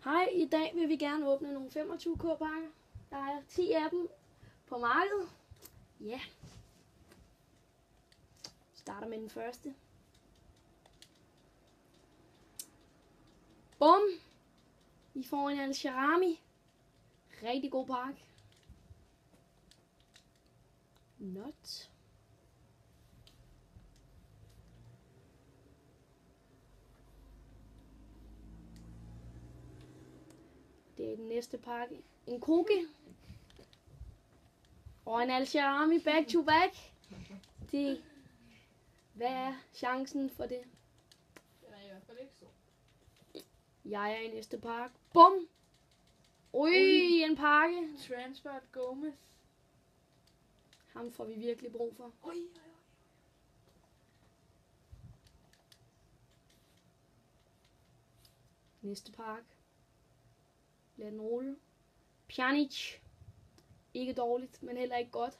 Hej, i dag vil vi gerne åbne nogle 25K pakker. Der er 10 af dem på markedet. Ja. Starter med den første. Bum! I får en Al-Sharami. Rigtig god pakke. Not. Det er den næste pakke. En Kogi. Og en Al-Sharami back to back. Det. Hvad er chancen for det? Den er i hvert fald ikke så. Jeg er i næste pakke. Bum! Ui, en pakke. Transfert Gomez. Ham får vi virkelig brug for. Næste pakke. Lad den rulle. Pjanic. Ikke dårligt, men heller ikke godt.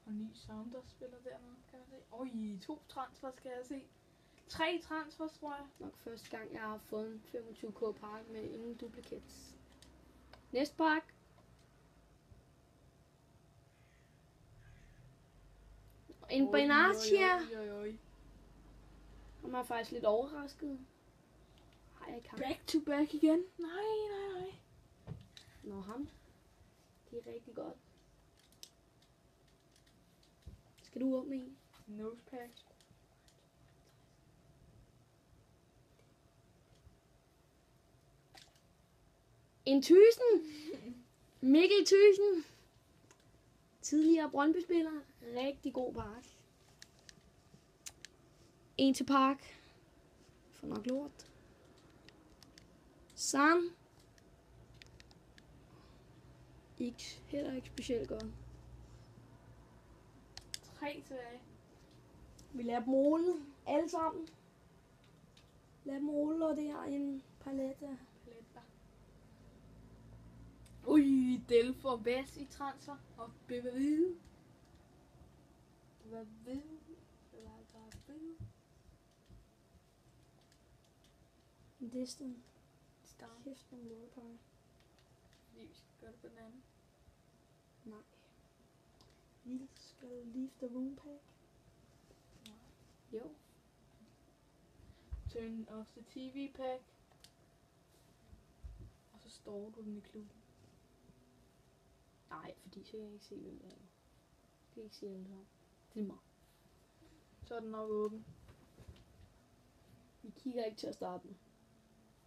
Og ny Saunders spiller dernede, kan man se. 2 transfer skal jeg se. 3 transfers, tror jeg. Nok første gang, jeg har fået en 25K pakke med ingen duplicates. Næste pakke. En Benatia. Han er faktisk lidt overrasket. Har jeg ikke ham? Back to back igen. Nej. Nå, ham. Det er rigtig godt. Skal du åbne en? Nose pack. En Thyssen. Mikkel Thyssen. Tidligere Brøndby-spiller. Rigtig god pakke. En til pakke. For nok lort. San. Heller ikke specielt godt. 3 tilbage. Vi lader dem rulle. Alle sammen. Lad dem rulle, og det er en palette. Paletter. Del for Vest i transfer. Og Beveride. Distan. Kæft nogle lortepakker. Fordi vi skal gøre det på den anden. Nej. Vi skal leave the room pack. Nej. Jo. Turn off the TV pack. Og så står du den i klubben. Nej, fordi så kan jeg ikke se, hvem det er. Jeg kan ikke se alle sammen. Det er mig. Så er den nok åben. Vi kigger ikke til at starte med.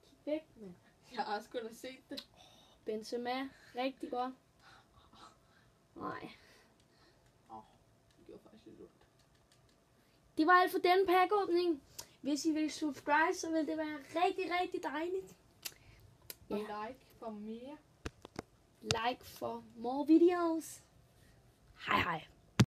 Kig væk, mand. Jeg har sgu da set det. Benzema. Rigtig godt. Nej. Det gjorde faktisk lidt ondt. Det var alt for den packåbning. Hvis I vil subscribe, så vil det være rigtig, rigtig dejligt. Og Ja. like for mere. Like for more videos. Hej hej.